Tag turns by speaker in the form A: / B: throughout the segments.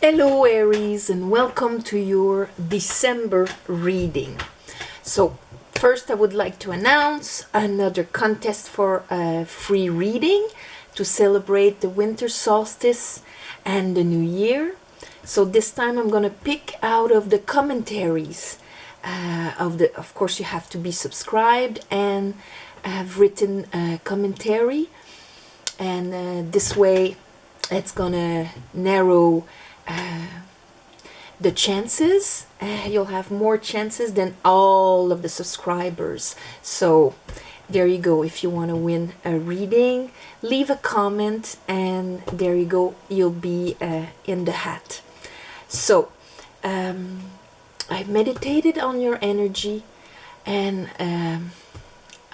A: Hello Aries, and welcome to your December reading. So first I would like to announce another contest for a free reading to celebrate the winter solstice and the new year. So this time I'm going to pick out of the commentaries of course you have to be subscribed and have written a commentary, and this way it's gonna narrow the chances. You'll have more chances than all of the subscribers. So there you go. If you want to win a reading, leave a comment, and there you go, you'll be in the hat. So I meditated on your energy, and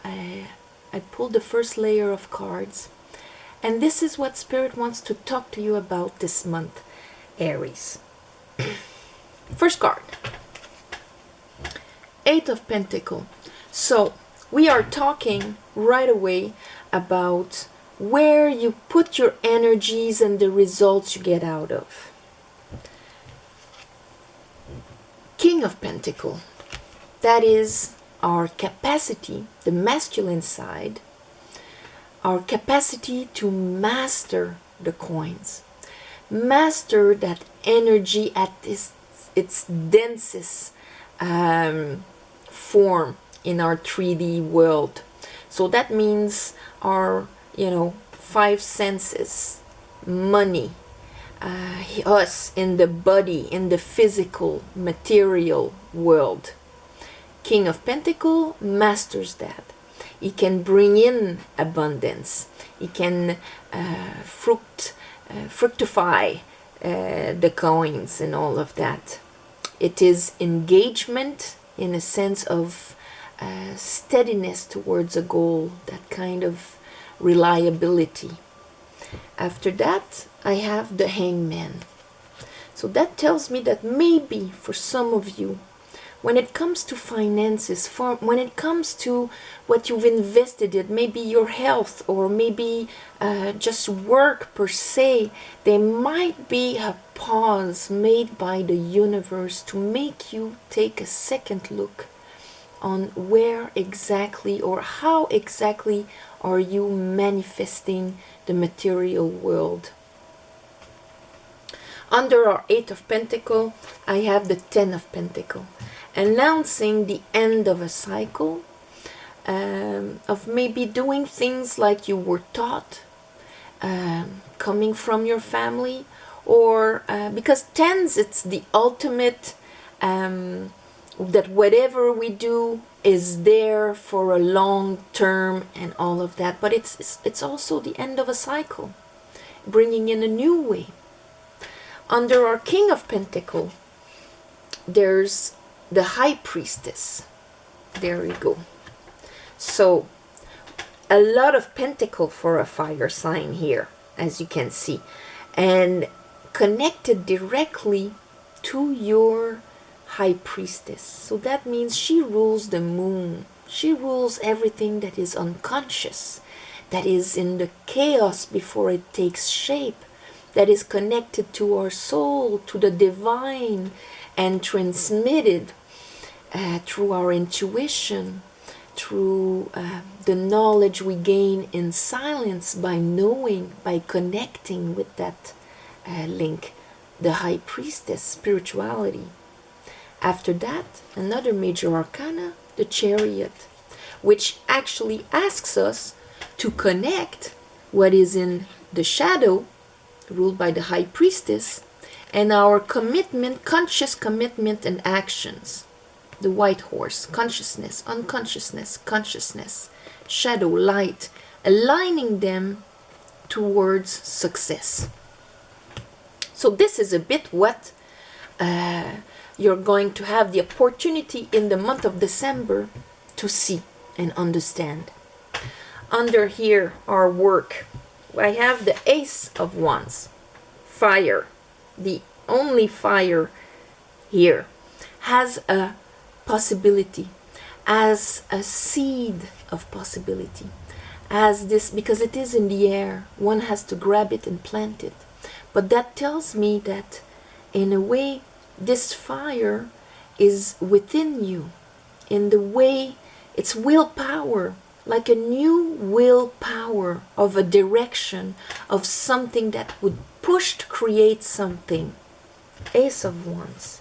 A: I pulled the first layer of cards, and this is what Spirit wants to talk to you about this month, Aries. First card, Eight of Pentacles. So we are talking right away about where you put your energies and the results you get out of. King of Pentacles. That is our capacity, the masculine side, our capacity to master the coins. Master that energy at its densest form in our 3D world. So that means our, five senses, money, us in the body, in the physical, material world. King of Pentacles masters that. He can bring in abundance. He can fructify the coins and all of that. It is engagement in a sense of steadiness towards a goal, that kind of reliability. After that, I have the Hangman. So that tells me that maybe for some of you, when it comes to finances, when it comes to what you've invested in, maybe your health or maybe just work per se, there might be a pause made by the universe to make you take a second look on where exactly or how exactly are you manifesting the material world. Under our Eight of Pentacles, I have the Ten of Pentacles, announcing the end of a cycle, of maybe doing things like you were taught, coming from your family, or because tens, it's the ultimate, that whatever we do is there for a long term and all of that, but it's also the end of a cycle, bringing in a new way. Under our King of Pentacles, there's the High Priestess. There you go. So a lot of pentacle for a fire sign here, as you can see, and connected directly to your High Priestess. So that means she rules the moon. She rules everything that is unconscious, that is in the chaos before it takes shape, that is connected to our soul, to the divine, and transmitted through our intuition, through the knowledge we gain in silence by knowing, by connecting with that link, the High Priestess, spirituality. After that, another major arcana, the Chariot, which actually asks us to connect what is in the shadow, ruled by the High Priestess, and our commitment, conscious commitment and actions. The White Horse, consciousness, unconsciousness, consciousness, shadow, light, aligning them towards success. So this is a bit what you're going to have the opportunity in the month of December to see and understand. Under here, our work, I have the Ace of Wands, fire. The only fire here has a possibility, as a seed of possibility, as this, because it is in the air, one has to grab it and plant it. But that tells me that in a way, this fire is within you. In the way, it's willpower, like a new willpower of a direction, of something that would push to create something. Ace of Wands.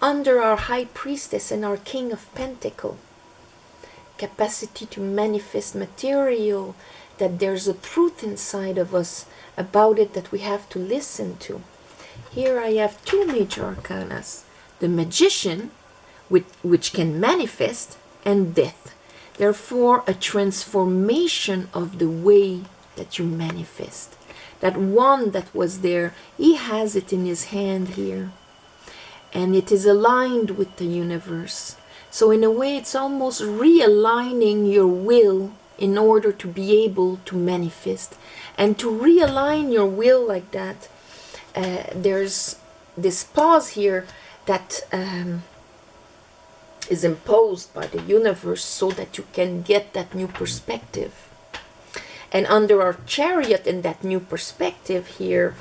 A: Under our High Priestess and our King of Pentacles, capacity to manifest material, that there's a truth inside of us about it that we have to listen to. Here I have two major arcanas. The Magician, which can manifest, and Death. Therefore, a transformation of the way that you manifest. That one that was there, he has it in his hand here. And it is aligned with the universe. So in a way, it's almost realigning your will in order to be able to manifest. And to realign your will like that, there's this pause here that is imposed by the universe so that you can get that new perspective. And under our Chariot in that new perspective here,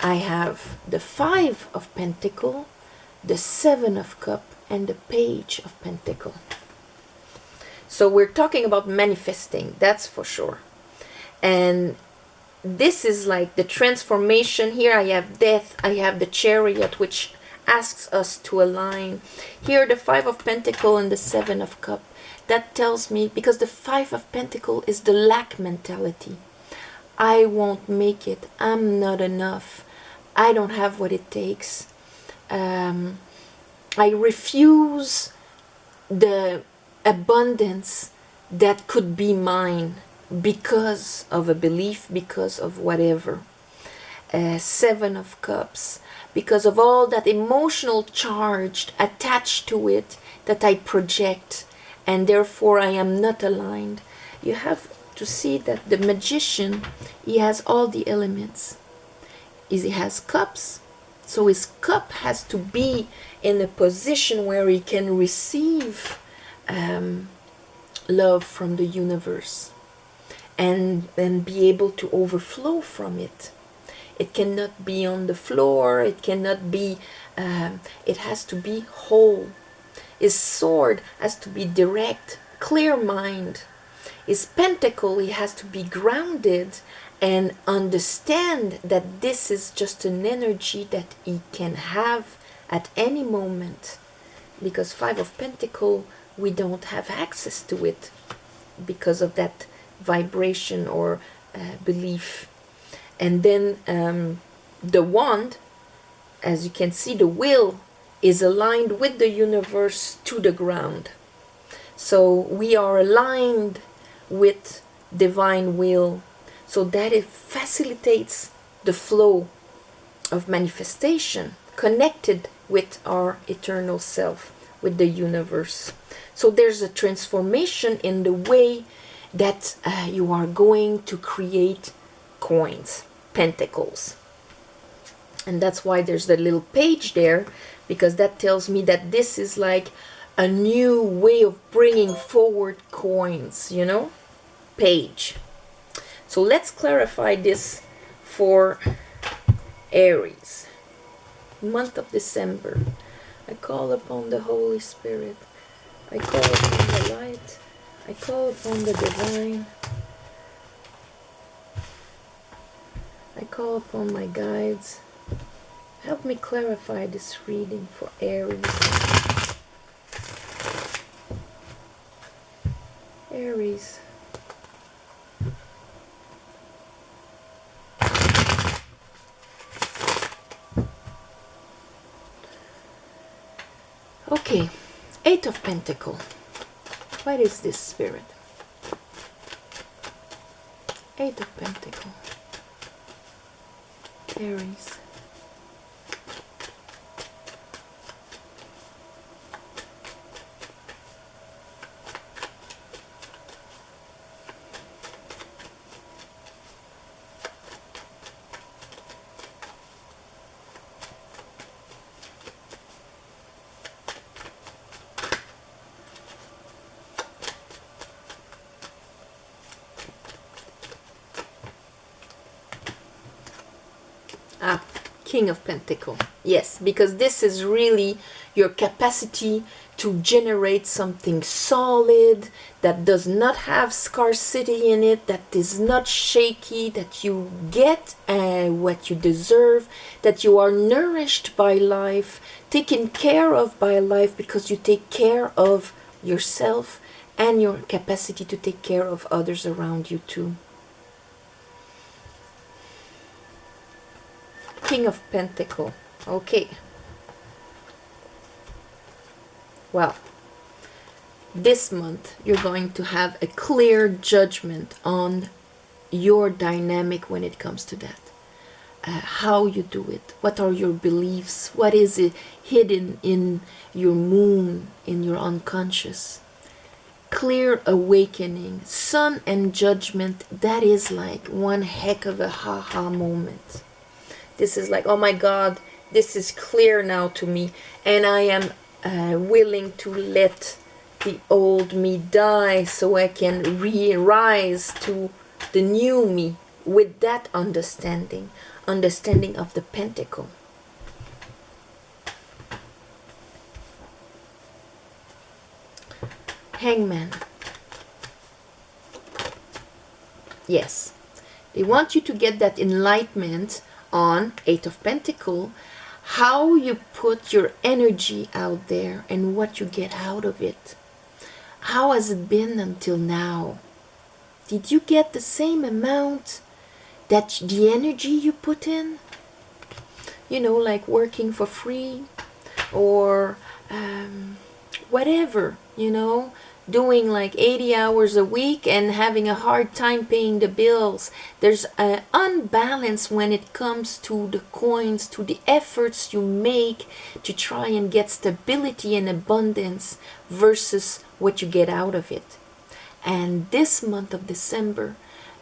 A: I have the Five of Pentacles, the Seven of Cups, and the Page of Pentacles. So we're talking about manifesting, that's for sure. And this is like the transformation. Here I have Death, I have the Chariot, which asks us to align. Here the Five of Pentacles and the Seven of Cups. That tells me, because the Five of Pentacles is the lack mentality. I won't make it. I'm not enough. I don't have what it takes. I refuse the abundance that could be mine because of a belief, because of whatever. Seven of Cups, because of all that emotional charge attached to it that I project, and therefore I am not aligned. You have to see that the Magician, he has all the elements. He has cups, so his cup has to be in a position where he can receive love from the universe and then be able to overflow from it. It cannot be on the floor, it cannot be, it has to be whole. His sword has to be direct, clear mind. His pentacle, he has to be grounded and understand that this is just an energy that he can have at any moment. Because Five of Pentacles, we don't have access to it because of that vibration or belief. And then the Wand, as you can see, the will is aligned with the universe to the ground. So we are aligned with divine will, so that it facilitates the flow of manifestation connected with our eternal self, with the universe. So there's a transformation in the way that you are going to create coins, pentacles. And that's why there's the little page there, because that tells me that this is like a new way of bringing forward coins, you know, page. So let's clarify this for Aries. Month of December. I call upon the Holy Spirit. I call upon the light. I call upon the divine. I call upon my guides. Help me clarify this reading for Aries. Aries. Okay, Eight of Pentacles. What is this, Spirit? Eight of Pentacles. Aries. Ah, King of Pentacles. Yes, because this is really your capacity to generate something solid, that does not have scarcity in it, that is not shaky, that you get what you deserve, that you are nourished by life, taken care of by life, because you take care of yourself and your capacity to take care of others around you too. King of Pentacles. Okay. Well, this month you're going to have a clear judgment on your dynamic when it comes to that. How you do it, what are your beliefs, what is it hidden in your moon, in your unconscious. Clear awakening, sun and judgment, that is like one heck of a ha-ha moment. This is like, oh my God, this is clear now to me, and I am willing to let the old me die so I can rise to the new me with that understanding of the pentacle. Hangman. Yes, they want you to get that enlightenment on Eight of Pentacles, how you put your energy out there and what you get out of it. How has it been until now? Did you get the same amount that the energy you put in? You know, like working for free, or whatever, you know, doing like 80 hours a week and having a hard time paying the bills. There's an unbalance when it comes to the coins, to the efforts you make to try and get stability and abundance versus what you get out of it. And this month of December,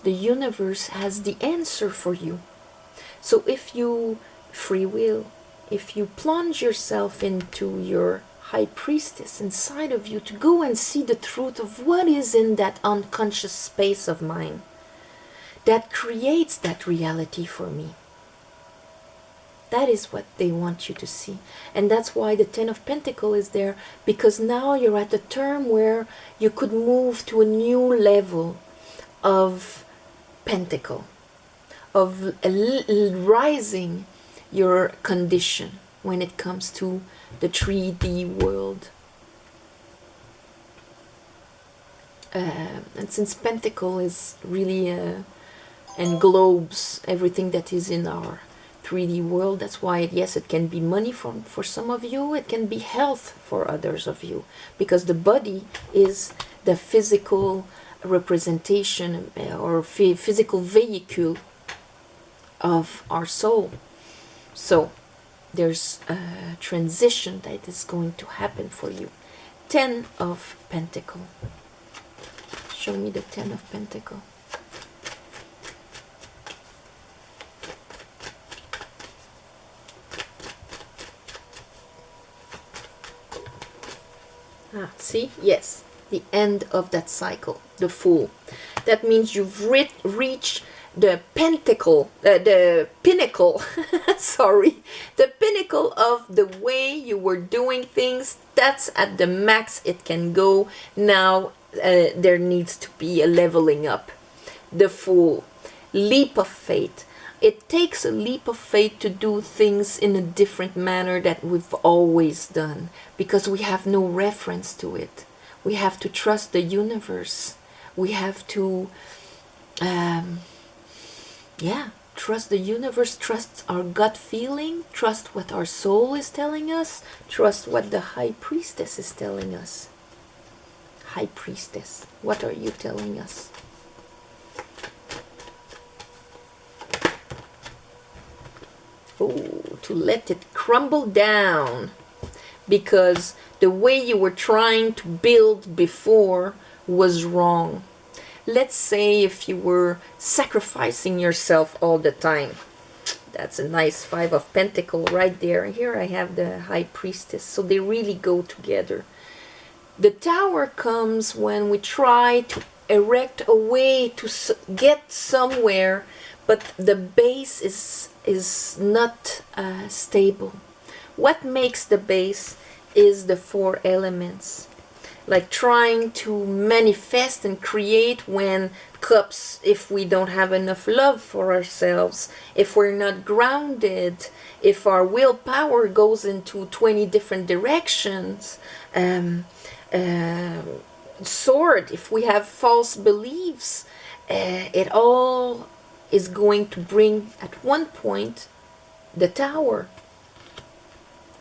A: the universe has the answer for you. So if you free will, if you plunge yourself into your high priestess inside of you to go and see the truth of what is in that unconscious space of mine that creates that reality for me. That is what they want you to see. And that's why the Ten of Pentacles is there, because now you're at a term where you could move to a new level of pentacle, of rising your condition when it comes to the 3D world. And since Pentacle is really englobes everything that is in our 3D world, that's why yes, it can be money for some of you, it can be health for others of you, because the body is the physical representation or physical vehicle of our soul. So there's a transition that is going to happen for you. 10 of Pentacles. Show me the 10 of Pentacles. See? Yes. The end of that cycle. The Fool. That means you've reached the pentacle, the pinnacle, sorry, the pinnacle of the way you were doing things. That's at the max it can go. Now there needs to be a leveling up. The Fool. Leap of faith. It takes a leap of faith to do things in a different manner that we've always done, because we have no reference to it. We have to trust the universe. We have to trust the universe, trust our gut feeling, trust what our soul is telling us, trust what the High Priestess is telling us. High Priestess, what are you telling us? Oh, to let it crumble down, because the way you were trying to build before was wrong. Let's say if you were sacrificing yourself all the time. That's a nice 5 of Pentacles right there. Here I have the High Priestess. So they really go together. The Tower comes when we try to erect a way to get somewhere, but the base is is not stable. What makes the base is the 4 elements. Like trying to manifest and create when cups, if we don't have enough love for ourselves, if we're not grounded, if our willpower goes into 20 different directions, sword, if we have false beliefs, it all is going to bring at one point the Tower.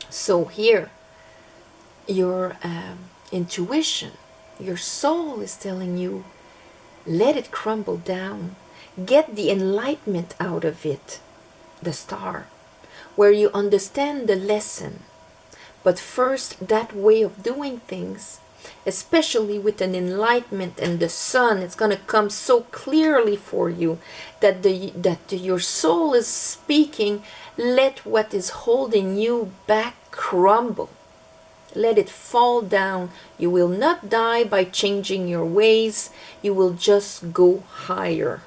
A: So here, your intuition, your soul is telling you, let it crumble down. Get the enlightenment out of it, the Star, where you understand the lesson. But first, that way of doing things, especially with an enlightenment and the sun, it's going to come so clearly for you that your soul is speaking, let what is holding you back crumble. Let it fall down. You will not die by changing your ways. You will just go higher.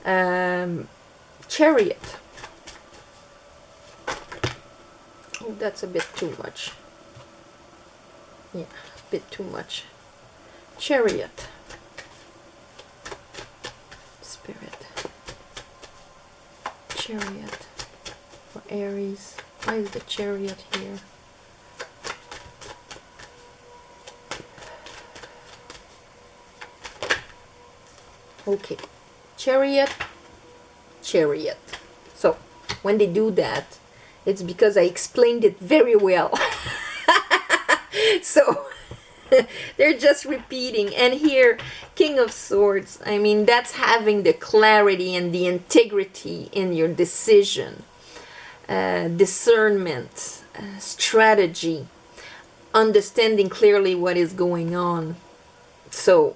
A: Chariot. Oh, that's a bit too much. Yeah, a bit too much. Chariot. Spirit. Chariot. For Aries. Why is the Chariot here? Okay, Chariot, Chariot. So, when they do that, it's because I explained it very well. So, they're just repeating. And here, King of Swords, I mean, that's having the clarity and the integrity in your decision, discernment, strategy, understanding clearly what is going on. So,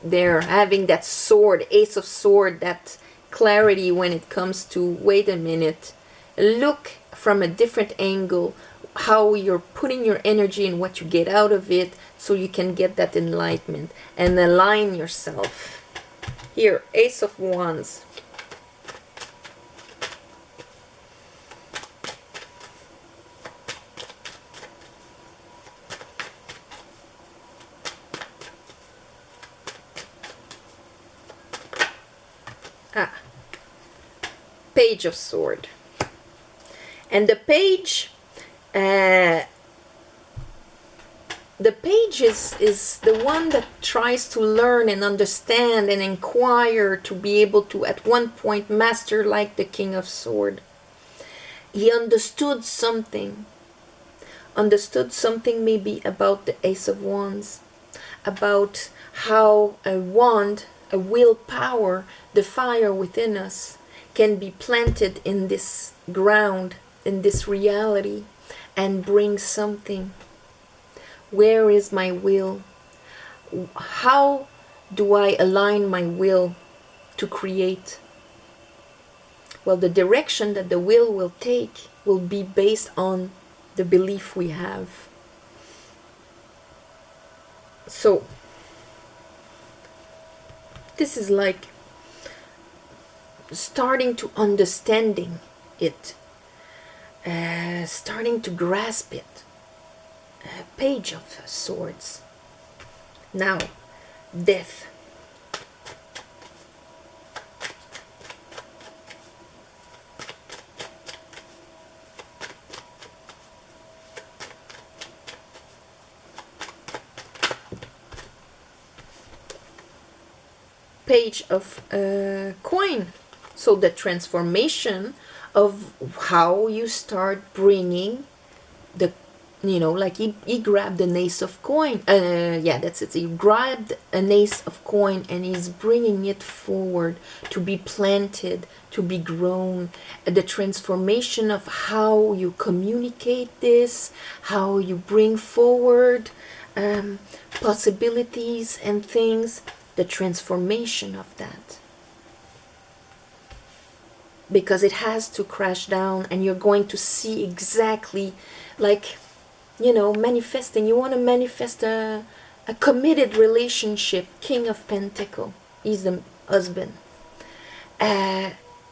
A: they're having that sword, Ace of Sword, that clarity when it comes to, wait a minute, look from a different angle, how you're putting your energy and what you get out of it, so you can get that enlightenment and align yourself. Here, Ace of Wands. Page of Sword. And the page is the one that tries to learn and understand and inquire to be able to at one point master, like the King of Sword. He understood something maybe about the Ace of Wands, about how a wand, a willpower, the fire within us, can be planted in this ground, in this reality, and bring something. Where is my will? How do I align my will to create? Well, the direction that the will take will be based on the belief we have. So, this is like starting to understanding it, starting to grasp it. Page of Swords. Now, Death. Page of Coin. So the transformation of how you start bringing the, like he grabbed an Ace of Coin. Yeah, that's it. He grabbed an Ace of Coin and he's bringing it forward to be planted, to be grown. The transformation of how you communicate this, how you bring forward possibilities and things. The transformation of that. Because it has to crash down and you're going to see exactly, like, manifesting. You want to manifest a committed relationship. King of Pentacles. He's the husband.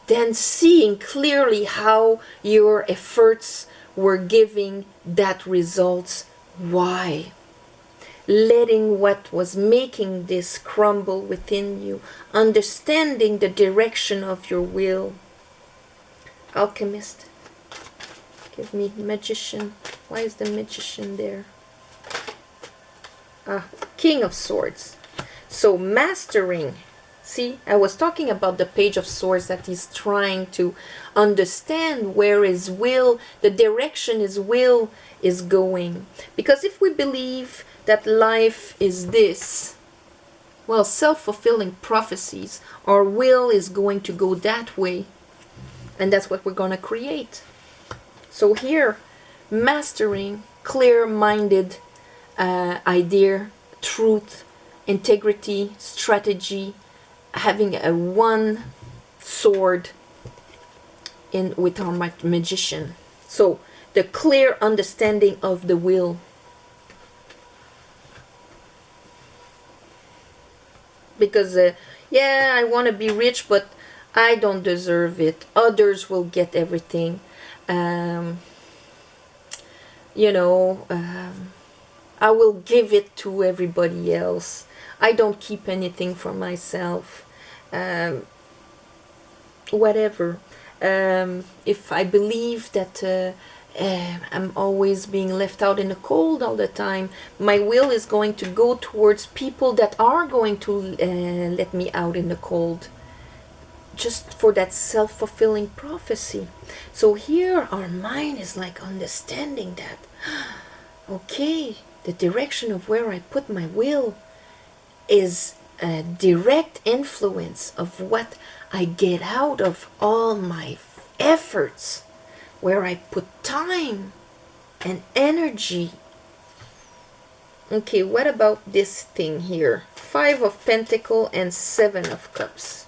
A: then seeing clearly how your efforts were giving that results. Why? Letting what was making this crumble within you, understanding the direction of your will. Alchemist. Give me Magician. Why is the Magician there? King of Swords. So mastering. See, I was talking about the Page of Swords, that he's trying to understand where his will, the direction his will is going. Because if we believe that life is this, well, self-fulfilling prophecies, our will is going to go that way. And that's what we're going to create. So here, mastering, clear-minded idea, truth, integrity, strategy, having a one sword in with our Magician. So the clear understanding of the will. Because yeah, I want to be rich, but I don't deserve it. Others will get everything. You know, I will give it to everybody else. I don't keep anything for myself. Whatever. If I believe that I'm always being left out in the cold all the time, my will is going to go towards people that are going to let me out in the cold. Just for that self-fulfilling prophecy. So here our mind is like understanding that, okay, the direction of where I put my will is a direct influence of what I get out of all my efforts, where I put time and energy. Okay, what about this thing here? 5 of Pentacles and 7 of Cups.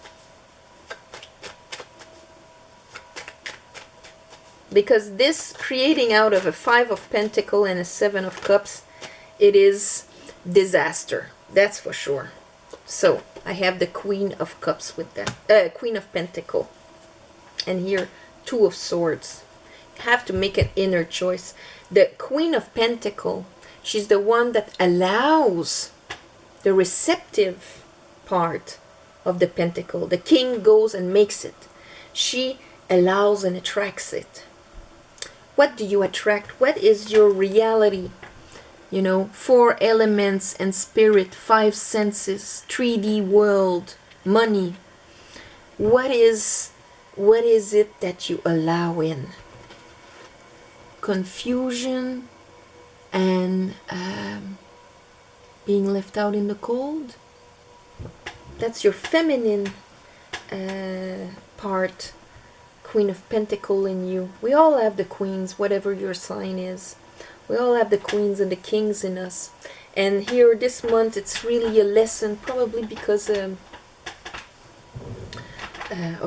A: Because this creating out of a 5 of Pentacles and a 7 of Cups, it is disaster. That's for sure. So I have the Queen of Cups with that. Queen of Pentacles. And here, 2 of Swords. You have to make an inner choice. The Queen of Pentacles, she's the one that allows the receptive part of the pentacle. The king goes and makes it. She allows and attracts it. What do you attract? What is your reality? You know, 4 elements and spirit, 5 senses, 3D world, money. What is it that you allow in? Confusion and being left out in the cold. That's your feminine part. Queen of Pentacles in you. We all have the queens, whatever your sign is. We all have the queens and the kings in us. And here this month it's really a lesson, probably because of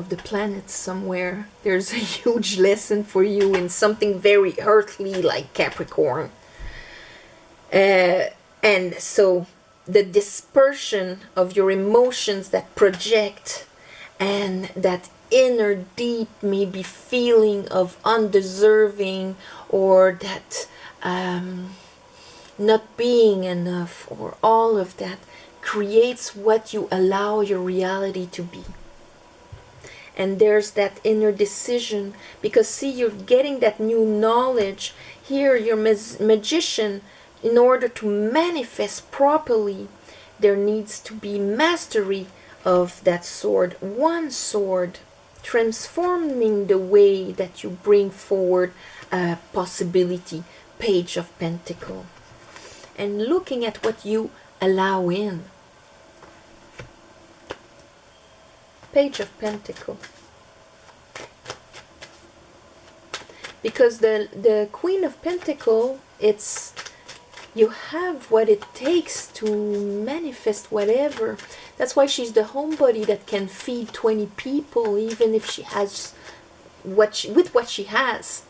A: the planets somewhere. There's a huge lesson for you in something very earthly like Capricorn. And so the dispersion of your emotions that project, and that inner deep maybe feeling of undeserving, or that not being enough, or all of that creates what you allow your reality to be. And there's that inner decision, because see, you're getting that new knowledge here. Your magician, in order to manifest properly, there needs to be mastery of that sword. One sword, transforming the way that you bring forward a possibility. Page of Pentacles. And looking at what you allow in. Page of Pentacles. Because the Queen of Pentacles, it's, you have what it takes to manifest whatever. That's why she's the homebody that can feed 20 people, even if she has what she has.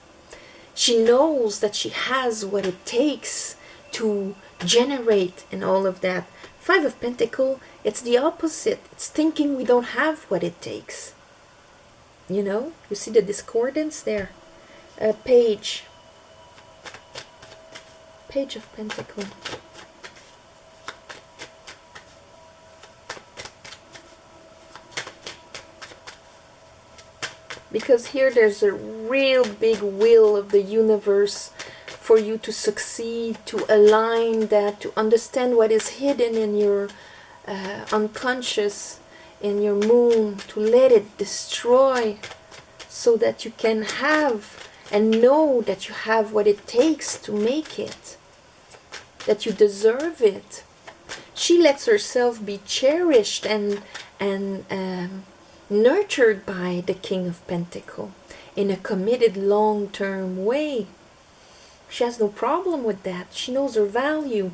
A: She knows that she has what it takes to generate and all of that. 5 of Pentacles, it's the opposite. It's thinking we don't have what it takes. You know, you see the discordance there. Page of Pentacles. Because here there's a real big will of the universe for you to succeed, to align that, to understand what is hidden in your unconscious, in your moon, to let it destroy, so that you can have and know that you have what it takes to make it, that you deserve it. She lets herself be cherished and nurtured by the King of Pentacles in a committed long-term way. She has no problem with that. She knows her value.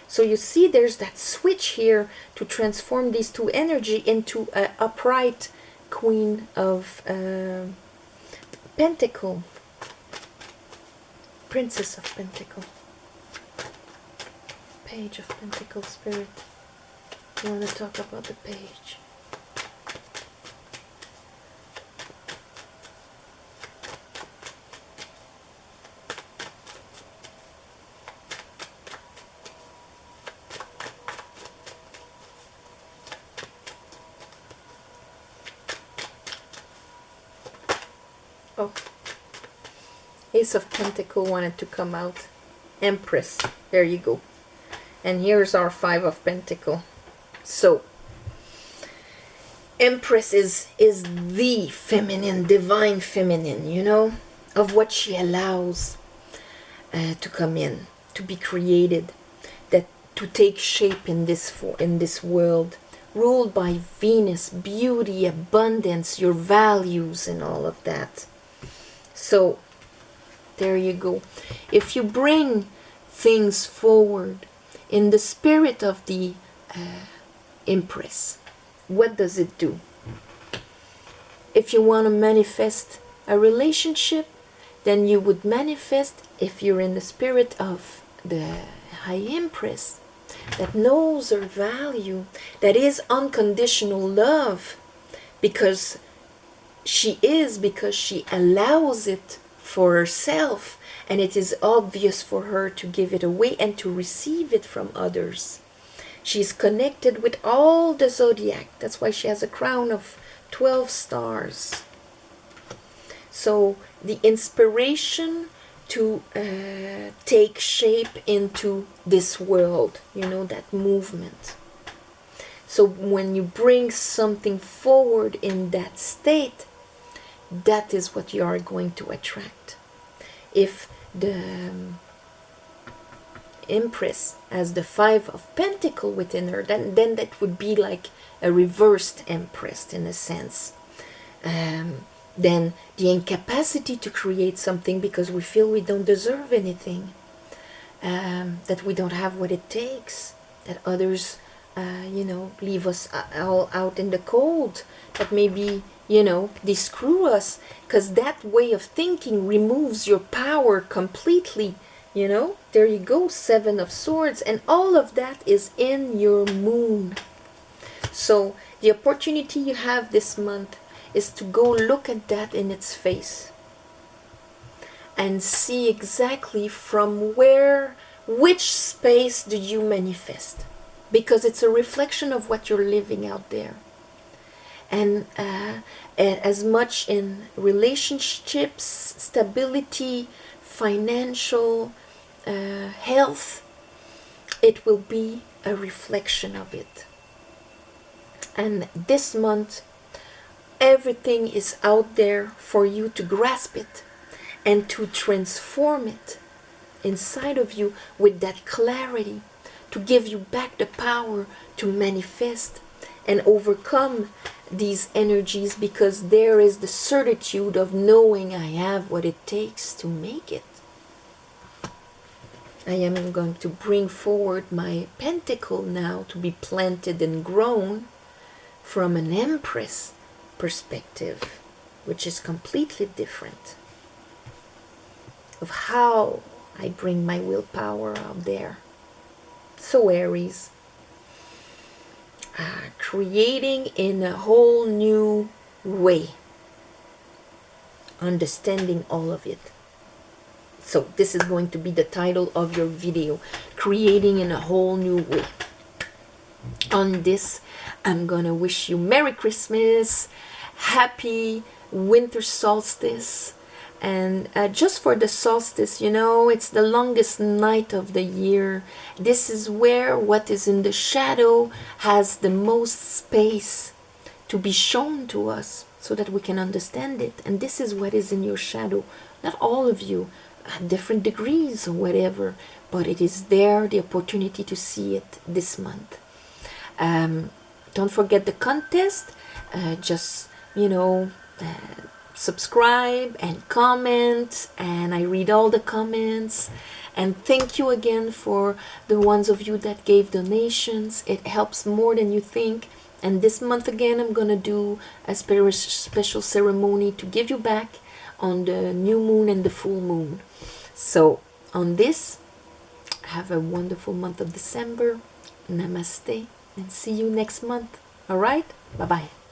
A: So you see there's that switch here to transform these two energy into an upright Queen of Pentacle, Princess of Pentacle, Page of Pentacle, Spirit. You want to talk about the page? Oh, Ace of Pentacle wanted to come out. Empress, there you go. And here's our Five of Pentacle. So, Empress is the feminine, divine feminine, you know, of what she allows to come in, to be created, that to take shape in this world, ruled by Venus, beauty, abundance, your values, and all of that. So, there you go. If you bring things forward in the spirit of the Empress, what does it do? If you want to manifest a relationship, then you would manifest, if you're in the spirit of the High Empress, that knows her value, that is unconditional love, because she allows it for herself, and it is obvious for her to give it away and to receive it from others. She's connected with all the zodiac. That's why she has a crown of 12 stars. So the inspiration to take shape into this world, you know, that movement. So when you bring something forward in that state, that is what you are going to attract. If the Empress has the Five of Pentacles within her, then that would be like a reversed Empress in a sense. Then the incapacity to create something because we feel we don't deserve anything, that we don't have what it takes, that others you know, leave us all out in the cold, that maybe, you know, they screw us, because that way of thinking removes your power completely. You know, there you go, Seven of Swords, and all of that is in your moon. So the opportunity you have this month is to go look at that in its face and see exactly from which space do you manifest, because it's a reflection of what you're living out there. And as much in relationships, stability, financial, health, it will be a reflection of it. And this month, everything is out there for you to grasp it and to transform it inside of you with that clarity, to give you back the power to manifest and overcome these energies, because there is the certitude of knowing I have what it takes to make it. I am going to bring forward my pentacle now to be planted and grown from an Empress perspective, which is completely different of how I bring my willpower out there. So Aries, creating in a whole new way, understanding all of it. So this is going to be the title of your video, creating in a whole new way. On this, I'm gonna wish you Merry Christmas, Happy Winter Solstice. And just for the solstice, you know, it's the longest night of the year. This is where what is in the shadow has the most space to be shown to us so that we can understand it. And this is what is in your shadow. Not all of you, at different degrees or whatever, but it is there, the opportunity to see it this month. Don't forget the contest. Just, you know, subscribe and comment, and I read all the comments. And thank you again for the ones of you that gave donations. It helps more than you think. And this month again, I'm gonna do a special ceremony to give you back on the new moon and the full moon. So on this, have a wonderful month of December. Namaste, and see you next month. All right, bye bye.